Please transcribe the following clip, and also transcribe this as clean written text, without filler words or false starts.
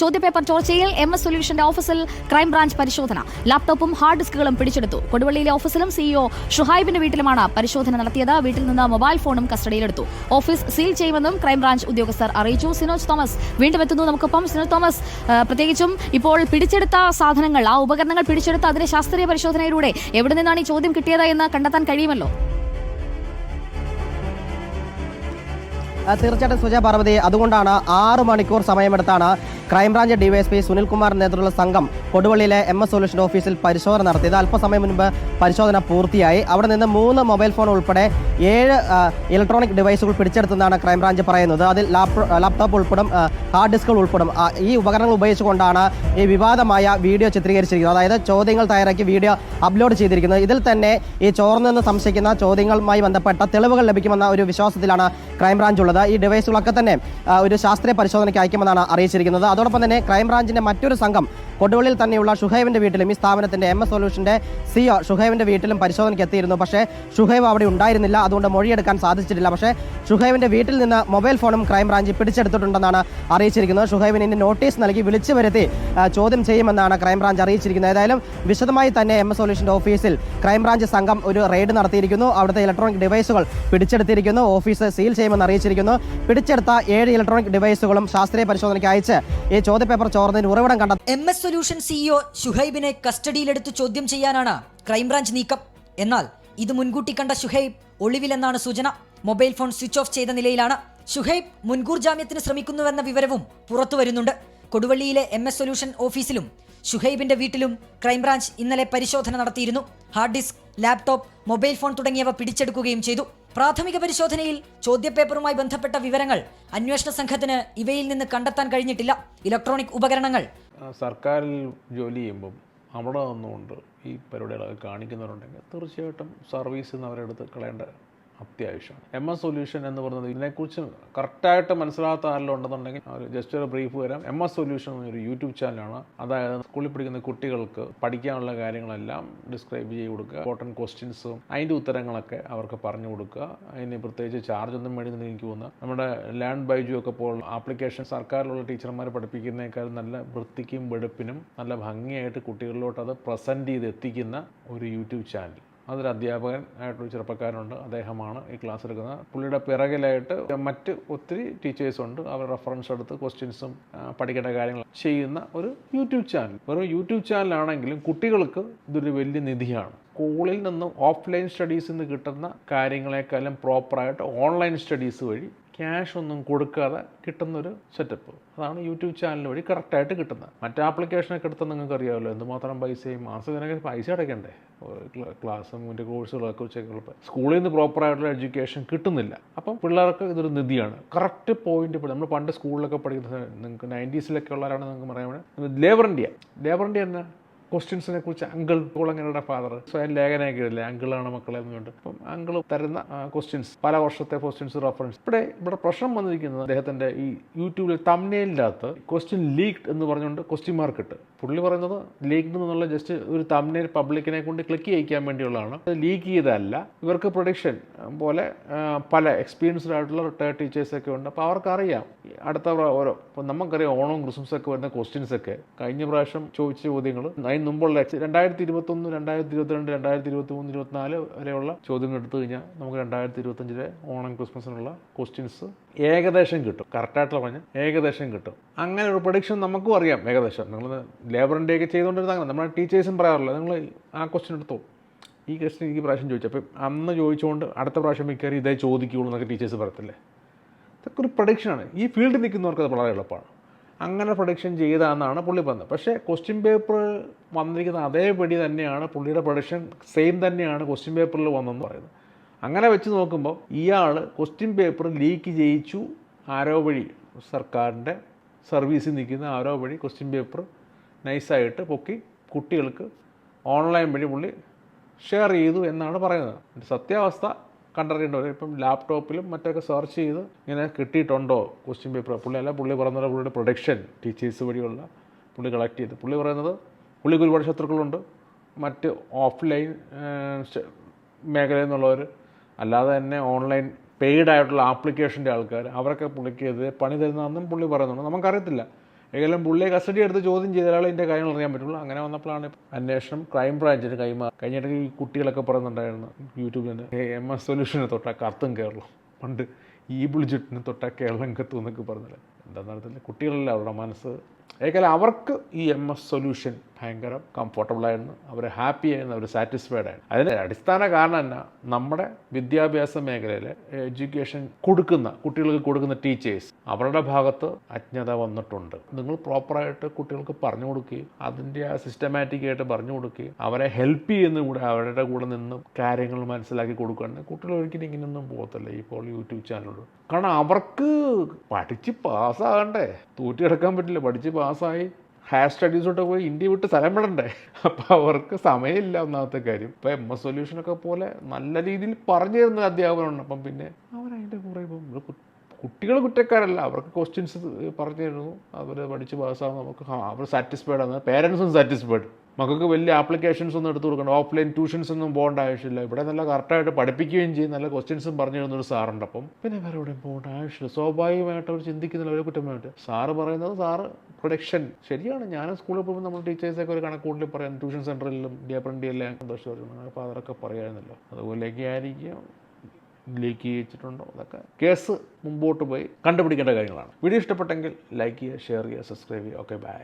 ചോദ്യപേപ്പർ ചോർച്ചയിൽ MS സൊല്യൂഷന്റെ ഓഫീസിൽ crime branch പരിശോധന. ലാപ്ടോപ്പും ഹാർഡ് ഡിസ്കുകളും പിടിച്ചെടുത്തു. കൊടുവള്ളിയിലെ ഓഫീസിലും CEO ഷുഹൈബിന്റെ വീട്ടിലുമാണ് പരിശോധന നടത്തിയത്. വീട്ടിൽ നിന്ന് മൊബൈൽ ഫോണും കസ്റ്റഡിയിലെടുത്തു. ഓഫീസ് സീൽ ചെയ്യുമെന്നും ക്രൈംബ്രാഞ്ച് ഉദ്യോഗസ്ഥർ അറിയിച്ചു. സിനോജ് തോമസ് വീണ്ടും എത്തുന്നു നമുക്കൊപ്പം. സിനോജ് തോമസ്, പ്രത്യേകിച്ചും ഇപ്പോൾ പിടിച്ചെടുത്ത സാധനങ്ങൾ, ആ ഉപകരണങ്ങൾ പിടിച്ചെടുത്ത് അതിന്റെ ശാസ്ത്രീയ പരിശോധനയിലൂടെ എവിടെ നിന്നാണ് ഈ ചോദ്യം കിട്ടിയത് എന്ന് കണ്ടെത്താൻ കഴിയുമല്ലോ? തീർച്ചയായിട്ടും സുജ പാർവതി, അതുകൊണ്ടാണ് 6 മണിക്കൂർ സമയമെടുത്താണ് ക്രൈംബ്രാഞ്ച് ഡിവൈഎസ്പി സുനിൽകുമാർ നേതൃത്വമുള്ള സംഘം കൊടുവള്ളിയിലെ MS സൊല്യൂഷൻ ഓഫീസിൽ പരിശോധന നടത്തിയത്. അല്പസമയം മുൻപ് പരിശോധന പൂർത്തിയായി. അവിടെ നിന്ന് 3 മൊബൈൽ ഫോൺ ഉൾപ്പെടെ 7 ഇലക്ട്രോണിക് ഡിവൈസുകൾ പിടിച്ചെടുത്തെന്നാണ് ക്രൈംബ്രാഞ്ച് പറയുന്നത്. അതിൽ ലാപ്ടോപ്പ് ഉൾപ്പെടും, ഹാർഡ് ഡിസ്കുകൾ ഉൾപ്പെടും. ഈ ഉപകരണങ്ങൾ ഉപയോഗിച്ചുകൊണ്ടാണ് ഈ വിവാദമായ വീഡിയോ ചിത്രീകരിച്ചിരിക്കുന്നത്. അതായത് ചോദ്യങ്ങൾ തയ്യാറാക്കി വീഡിയോ അപ്ലോഡ് ചെയ്തിരിക്കുന്നത്. ഇതിൽ തന്നെ ഈ ചോർന്നെന്ന് സംശയിക്കുന്ന ചോദ്യങ്ങളുമായി ബന്ധപ്പെട്ട തെളിവുകൾ ലഭിക്കുമെന്ന ഒരു വിശ്വാസത്തിലാണ് ക്രൈംബ്രാഞ്ച് ഉള്ളത്. ഈ ഡിവൈസുകളൊക്കെ തന്നെ ഒരു ശാസ്ത്രീയ പരിശോധനയ്ക്ക് അയക്കുമെന്നാണ് അറിയിച്ചിരിക്കുന്നത്. അതോടൊപ്പം തന്നെ ക്രൈംബ്രാഞ്ചിന്റെ മറ്റൊരു സംഘം കൊടുവള്ളിയിൽ തന്നെയുള്ള ഷുഹൈബിന്റെ വീട്ടിലും ഈ സ്ഥാപനത്തിന്റെ MS സൊല്യൂഷന്റെ CEO ഷുഹൈബിന്റെ വീട്ടിലും പരിശോധനയ്ക്ക് എത്തിയിരുന്നു. പക്ഷേ ഷുഹൈബ് അവിടെ ഉണ്ടായിരുന്നില്ല. അതുകൊണ്ട് മൊഴിയെടുക്കാൻ സാധിച്ചിട്ടില്ല. പക്ഷേ ഷുഹൈബിന്റെ വീട്ടിൽ നിന്ന് മൊബൈൽ ഫോണും ക്രൈംബ്രാഞ്ച് പിടിച്ചെടുത്തിട്ടുണ്ടെന്നാണ് അറിയിച്ചിരിക്കുന്നത്. ഷുഹൈബിന് ഇനി നോട്ടീസ് നൽകി വിളിച്ചു വരുത്തി ചോദ്യം ചെയ്യുമെന്നാണ് ക്രൈംബ്രാഞ്ച് അറിയിച്ചിരിക്കുന്നത്. ഏതായാലും വിശദമായി തന്നെ MS സൊല്യൂഷന്റെ ഓഫീസിൽ ക്രൈംബ്രാഞ്ച് സംഘം ഒരു റെയ്ഡ് നടത്തിയിരിക്കുന്നു. അവിടുത്തെ ഇലക്ട്രോണിക് ഡിവൈസുകൾ പിടിച്ചെടുത്തിരിക്കുന്നു. ഓഫീസ് സീൽ ചെയ്യുമെന്ന് അറിയിച്ചിരിക്കുന്നു. പിടിച്ചെടുത്ത 7 ഇലക്ട്രോണിക് ഡിവൈസുകളും ശാസ്ത്രീയ പരിശോധനയ്ക്ക് അയച്ച് ഈ ചോദ്യപേപ്പർ ചോർന്നതിന് ഉറവിടം കണ്ടെത്തി. MS സൊല്യൂഷൻ CEO ഷുഹൈബിനെ കസ്റ്റഡിയിലെടുത്ത് ചോദ്യം ചെയ്യാനാണ് ക്രൈംബ്രാഞ്ച് നീക്കം. എന്നാൽ ഇത് മുൻകൂട്ടി കണ്ട ഷുഹൈബ് ഒളിവിലെന്നാണ് സൂചന. മൊബൈൽ ഫോൺ സ്വിച്ച് ഓഫ് ചെയ്ത നിലയിലാണ്. ഷുഹൈബ് മുൻകൂർ ജാമ്യത്തിന് ശ്രമിക്കുന്നുവെന്ന വിവരവും പുറത്തു വരുന്നുണ്ട്. കൊടുവള്ളിയിലെ MS സൊല്യൂഷൻ ഓഫീസിലും ഷുഹൈബിന്റെ വീട്ടിലും ക്രൈംബ്രാഞ്ച് ഇന്നലെ പരിശോധന നടത്തിയിരുന്നു. Hard disk, laptop, mobile phone തുടങ്ങിയവ പിടിച്ചെടുക്കുകയും ചെയ്തു. പ്രാഥമിക പരിശോധനയിൽ ചോദ്യപേപ്പറുമായി ബന്ധപ്പെട്ട വിവരങ്ങൾ അന്വേഷണ സംഘത്തിന് ഇവയിൽ നിന്ന് കണ്ടെത്താൻ കഴിഞ്ഞിട്ടില്ല. ഇലക്ട്രോണിക് ഉപകരണങ്ങൾ സർക്കാരിൽ ജോലി ചെയ്യുമ്പം അവിടെ നിന്നുകൊണ്ട് ഈ പരിപാടികളൊക്കെ കാണിക്കുന്നവരുണ്ടെങ്കിൽ തീർച്ചയായിട്ടും സർവീസിൽ നിന്ന് അവരെടുത്ത് കളയേണ്ട അത്യാവശ്യമാണ്. MS സൊല്യൂഷൻ എന്ന് പറയുന്നത് ഇതിനെക്കുറിച്ച് കറക്റ്റായിട്ട് മനസ്സിലാത്ത ആരെല്ലാം ഉണ്ടെന്നുണ്ടെങ്കിൽ ജസ്റ്റ് ഒരു ബ്രീഫ് വരാം. MS സൊല്യൂഷൻ എന്നൊരു യൂട്യൂബ് ചാനലാണ്. അതായത് സ്കൂളിൽ പഠിക്കുന്ന കുട്ടികൾക്ക് പഠിക്കാനുള്ള കാര്യങ്ങളെല്ലാം ഡിസ്ക്രൈബ് ചെയ്ത് കൊടുക്കുക, ഇമ്പോർട്ടൻറ്റ് ക്വസ്റ്റ്യൻസും അതിൻ്റെ ഉത്തരങ്ങളൊക്കെ അവർക്ക് പറഞ്ഞു കൊടുക്കുക. അതിന് പ്രത്യേകിച്ച് ചാർജ് ഒന്നും മേടിക്കുന്ന എനിക്ക് തോന്നുന്നത് നമ്മുടെ ലേൺ ബൈജു ഒക്കെ പോലുള്ള ആപ്ലിക്കേഷൻ സർക്കാരിലുള്ള ടീച്ചർമാർ പഠിപ്പിക്കുന്നതിനേക്കാൾ നല്ല വൃത്തിക്കും വെടുപ്പിനും നല്ല ഭംഗിയായിട്ട് കുട്ടികളിലോട്ട് അത് പ്രസൻറ്റ് ചെയ്ത് എത്തിക്കുന്ന ഒരു യൂട്യൂബ് ചാനൽ. അതൊരു അധ്യാപകൻ ആയിട്ടൊരു ചെറുപ്പക്കാരനുണ്ട്, അദ്ദേഹമാണ് ഈ ക്ലാസ് എടുക്കുന്നത്. പുള്ളിയുടെ പിറകിലായിട്ട് മറ്റ് ഒത്തിരി ടീച്ചേഴ്സുണ്ട്. അവർ റെഫറൻസ് എടുത്ത് ക്വസ്റ്റ്യൻസും പഠിക്കേണ്ട കാര്യങ്ങൾ ചെയ്യുന്ന ഒരു യൂട്യൂബ് ചാനൽ. വെറും യൂട്യൂബ് ചാനലാണെങ്കിലും കുട്ടികൾക്ക് ഇതൊരു വലിയ നിധിയാണ്. സ്കൂളിൽ നിന്നും ഓഫ്ലൈൻ സ്റ്റഡീസിൽ നിന്ന് കിട്ടുന്ന കാര്യങ്ങളെക്കാളും പ്രോപ്പറായിട്ട് ഓൺലൈൻ സ്റ്റഡീസ് വഴി ക്യാഷ് ഒന്നും കൊടുക്കാതെ കിട്ടുന്നൊരു സെറ്റപ്പ്. അതാണ് യൂട്യൂബ് ചാനൽ വഴി കറക്റ്റായിട്ട് കിട്ടുന്നത്. മറ്റേ ആപ്ലിക്കേഷനൊക്കെ എടുത്താൽ നിങ്ങൾക്ക് അറിയാമല്ലോ എന്തുമാത്രം പൈസയും മാസം ഇതിനൊക്കെ പൈസ അടയ്ക്കണ്ടേ. ക്ലാസ്സും മറ്റേ കോഴ്സുകളൊക്കെ ഉച്ചയ്ക്ക് സ്കൂളിൽ നിന്ന് പ്രോപ്പറായിട്ടുള്ള എഡ്യൂക്കേഷൻ കിട്ടുന്നില്ല. അപ്പം പിള്ളേർക്ക് ഇതൊരു നിധിയാണ്. Correct point. നമ്മൾ പണ്ട് സ്കൂളിലൊക്കെ പഠിക്കുന്ന നിങ്ങൾക്ക് 90s ഉള്ളവരാണ് നിങ്ങൾക്ക് പറയാൻ ലേബർ ഇന്ത്യ തന്നെ ക്വസ്റ്റ്യൻസിനെ കുറിച്ച് അങ്കിൾ കുളങ്ങരുടെ ഫാദർ സ്വയം ലേഖനമൊക്കെ ഇല്ലേ, അങ്കിളാണ് മക്കളെ എന്നുണ്ട്. അപ്പം അങ്കിൾ തരുന്ന ക്വസ്റ്റ്യൻസ്, പല വർഷത്തെ ക്വസ്റ്റ്യൻസ് റെഫറൻസ്. ഇവിടെ പ്രശ്നം വന്നിരിക്കുന്നത് അദ്ദേഹത്തിൻ്റെ ഈ യൂട്യൂബിൽ തംബ്നെയിലിനകത്ത് ക്വസ്റ്റ്യൻ ലീക്ഡ് എന്ന് പറഞ്ഞുകൊണ്ട് ക്വസ്റ്റ്യൻ മാർക്ക് ഇട്ട്. പുള്ളി പറയുന്നത് ലീക്ഡ് എന്നുള്ള ജസ്റ്റ് ഒരു തംബ്നെയിൽ പബ്ലിക്കിനെ കൊണ്ട് ക്ലിക്ക് ചെയ്യിക്കാൻ വേണ്ടിയുള്ളതാണ്. അത് ലീക്ക് ചെയ്തതല്ല. ഇവർക്ക് പ്രൊഡിക്ഷൻ പോലെ പല എക്സ്പീരിയൻസ്ഡ് ആയിട്ടുള്ള റിട്ടയർഡ് ടീച്ചേഴ്സൊക്കെ ഉണ്ട്. അപ്പോൾ അവർക്കറിയാം അടുത്ത ഓരോ ഇപ്പം നമുക്കറിയാം ഓണവും ക്രിസ്മസൊക്കെ വരുന്ന ക്വസ്റ്റ്യൻസൊക്കെ കഴിഞ്ഞ പ്രാവശ്യം ചോദിച്ച ചോദ്യങ്ങൾ അതിന് മുമ്പുള്ള 2021, 2022, 2023, 2024 വരെയുള്ള ചോദ്യങ്ങൾ എടുത്തു കഴിഞ്ഞാൽ നമുക്ക് 2025 ഓണം ക്രിസ്മസിനുള്ള ക്വസ്റ്റ്യൻസ് ഏകദേശം കിട്ടും. കറക്റ്റായിട്ടുള്ള പറഞ്ഞാൽ ഏകദേശം കിട്ടും. അങ്ങനെ ഒരു പ്രൊഡിക്ഷൻ നമുക്കും അറിയാം ഏകദേശം. നിങ്ങൾ ലേബർ ഇന്ത്യയൊക്കെ ചെയ്തുകൊണ്ടിരുന്ന നമ്മുടെ ടീച്ചേഴ്സും പറയാറില്ല നിങ്ങൾ ആ ക്വസ്റ്റ്യൻ എടുത്തോ, ഈ ക്വസ്റ്റ്യൻ ഈ പ്രാവശ്യം ചോദിച്ചു, അപ്പം അന്ന് ചോദിച്ചുകൊണ്ട് അടുത്ത പ്രാവശ്യം മിക്കവാറും ഇതേ ചോദിക്കുകയുള്ളൂ എന്നൊക്കെ ടീച്ചേഴ്സ് പറയത്തില്ലേ. ഇതൊക്കെ ഒരു പ്രൊഡിക്ഷനാണ്. ഈ ഫീൽഡിൽ നിൽക്കുന്നവർക്ക് അത് വളരെ എളുപ്പമാണ്. അങ്ങനെ പ്രൊഡിക്ഷൻ ചെയ്തതെന്നാണ് പുള്ളി പറഞ്ഞത്. പക്ഷേ ക്വസ്റ്റ്യൻ പേപ്പർ വന്നിരിക്കുന്ന അതേപടി തന്നെയാണ് പുള്ളിയുടെ പ്രൊഡിക്ഷൻ സെയിം തന്നെയാണ് ക്വസ്റ്റ്യൻ പേപ്പറിൽ വന്നതെന്ന് പറയുന്നത്. അങ്ങനെ വെച്ച് നോക്കുമ്പോൾ ഇയാൾ ക്വസ്റ്റ്യൻ പേപ്പർ ലീക്ക് ചെയ്യിച്ചു ആരോ വഴി, സർക്കാരിൻ്റെ സർവീസിൽ നിൽക്കുന്ന ആരോ വഴി ക്വസ്റ്റ്യൻ പേപ്പർ നൈസായിട്ട് പൊക്കി കുട്ടികൾക്ക് ഓൺലൈൻ വഴി പുള്ളി ഷെയർ ചെയ്തു എന്നാണ് പറയുന്നത്. സത്യാവസ്ഥ കണ്ടറിയേണ്ടവർ ഇപ്പം ലാപ്ടോപ്പിലും മറ്റൊക്കെ സെർച്ച് ചെയ്ത് ഇങ്ങനെ കിട്ടിയിട്ടുണ്ടോ ക്വസ്റ്റ്യൻ പേപ്പർ. പുള്ളി പറഞ്ഞത് പുള്ളിയുടെ പ്രൊഡക്ഷൻ ടീച്ചേഴ്സ് വഴിയുള്ള പുള്ളി കളക്ട് ചെയ്ത്. പുള്ളി പറയുന്നത് പുള്ളിക്ക് ഒരുപാട് ശത്രുക്കളുണ്ട് മറ്റ് ഓഫ്ലൈൻ മേഖലയിൽ നിന്നുള്ളവർ, അല്ലാതെ തന്നെ ഓൺലൈൻ പെയ്ഡ് ആയിട്ടുള്ള ആപ്ലിക്കേഷൻ്റെ ആൾക്കാർ, അവരൊക്കെ പുള്ളിക്ക് എതിരെ പണി തരുന്നതെന്നും പുള്ളി പറയുന്നുണ്ട്. നമുക്കറിയത്തില്ല ഏതെങ്കിലും പുള്ളിയെ കസ്റ്റഡി എടുത്ത് ചോദ്യം ചെയ്താലേ ഇതിൻ്റെ കാര്യങ്ങൾ അറിയാൻ പറ്റുള്ളൂ. അങ്ങനെ വന്നപ്പോഴാണ് അന്വേഷണം ക്രൈംബ്രാഞ്ചിന് കൈമാറി. കഴിഞ്ഞിടയ്ക്ക് ഈ കുട്ടികളൊക്കെ പറയുന്നുണ്ടായിരുന്നു യൂട്യൂബിൽ MS സൊല്യൂഷന് തൊട്ടാൽ കത്തും കേരളം, പണ്ട് ഈ ബുൾജിറ്റിന് തൊട്ടാൽ കേരളം കത്തും എന്നൊക്കെ പറഞ്ഞില്ല. എന്താണെന്ന് അറിയത്തില്ല, കുട്ടികളല്ല അവരുടെ മനസ്സ്. ഏതായാലും അവർക്ക് ഈ MS സൊല്യൂഷൻ ഭയങ്കര കംഫർട്ടബിളായിരുന്നു, അവർ ഹാപ്പി ആയിരുന്നു, അവർ സാറ്റിസ്ഫൈഡ് ആയിരുന്നു. അതിന് അടിസ്ഥാന കാരണം എന്നാ, നമ്മുടെ വിദ്യാഭ്യാസ മേഖലയിൽ എഡ്യൂക്കേഷൻ കൊടുക്കുന്ന കുട്ടികൾക്ക് കൊടുക്കുന്ന ടീച്ചേഴ്സ് അവരുടെ ഭാഗത്ത് അജ്ഞത വന്നിട്ടുണ്ട്. നിങ്ങൾ പ്രോപ്പറായിട്ട് കുട്ടികൾക്ക് പറഞ്ഞു കൊടുക്കുകയും അതിൻ്റെ ആ സിസ്റ്റമാറ്റിക്കായിട്ട് പറഞ്ഞു കൊടുക്കുകയും അവരെ ഹെൽപ്പ് ചെയ്യുന്ന കൂടെ അവരുടെ കൂടെ നിന്ന് കാര്യങ്ങൾ മനസ്സിലാക്കി കൊടുക്കുകയാണെങ്കിൽ കുട്ടികൾ ഒരിക്കലും ഇങ്ങനെയൊന്നും പോകത്തില്ല. ഇപ്പോൾ യൂട്യൂബ് ചാനലുകൾ കാരണം അവർക്ക് പഠിച്ച് പാസ്സാകണ്ടേ, തൂറ്റി കിടക്കാൻ പറ്റില്ല. പഠിച്ച് പാസ്സായി ഹയർ സ്റ്റഡീസോട്ട് പോയി ഇന്ത്യ വിട്ട് സ്ഥലം വിടണ്ടേ, അപ്പോൾ അവർക്ക് സമയമില്ല. ഒന്നാമത്തെ കാര്യം ഇപ്പോൾ MS സൊല്യൂഷനൊക്കെ പോലെ നല്ല രീതിയിൽ പറഞ്ഞു തരുന്ന അധ്യാപകരുണ്ട്. അപ്പം പിന്നെ അവരതിൻ്റെ കുറേ ഇപ്പം കുട്ടികൾ കുറ്റക്കാരല്ല, അവർക്ക് ക്വസ്റ്റ്യൻസ് പറഞ്ഞു തരുന്നു, അവർ പഠിച്ച് പാസ്സാകും, നമുക്ക് അവർ സാറ്റിസ്ഫൈഡ് ആണ്, പേരൻസും സാറ്റിസ്ഫൈഡ്. മക്കൾക്ക് വലിയ ആപ്ലിക്കേഷൻസ് ഒന്നും എടുത്ത് കൊടുക്കണം, ഓഫ്ലൈൻ ട്യൂഷൻസ് ഒന്നും പോകേണ്ട ആവശ്യമില്ല. ഇവിടെ നല്ല കറക്റ്റായിട്ട് പഠിപ്പിക്കുകയും ചെയ്യും, നല്ല ക്വസ്റ്റ്യൻസും പറഞ്ഞു തരുന്നൊരു സാറുണ്ട്. അപ്പം പിന്നെ വേറെ എവിടെയും പോകേണ്ട ആവശ്യമില്ല. സ്വാഭാവികമായിട്ട് അവർ ചിന്തിക്കുന്നില്ല, അവരെ കുറ്റം വേണ്ടി. സാറ് പറയുന്നത് സാറ് പ്രൊഡക്ഷൻ ശരിയാണ്. ഞാൻ സ്കൂളിൽ പോകുമ്പോൾ നമ്മൾ ടീച്ചേഴ്സൊക്കെ ഒരു കണക്കൂട്ടിൽ പറയാം, ട്യൂഷൻ സെൻറ്ററിലും ഡി എല്ലാം സന്തോഷം, അപ്പോൾ അതൊക്കെ പറയാമായിരുന്നല്ലോ. അതുപോലെയൊക്കെ ആയിരിക്കും ലീക്ക് ചെയ്യിച്ചിട്ടുണ്ടോ, അതൊക്കെ കേസ് മുമ്പോട്ട് പോയി കണ്ടുപിടിക്കേണ്ട കാര്യങ്ങളാണ്. വീഡിയോ ഇഷ്ടപ്പെട്ടെങ്കിൽ ലൈക്ക് ചെയ്യുക, ഷെയർ ചെയ്യുക, സബ്സ്ക്രൈബ് ചെയ്യുക. Okay, by.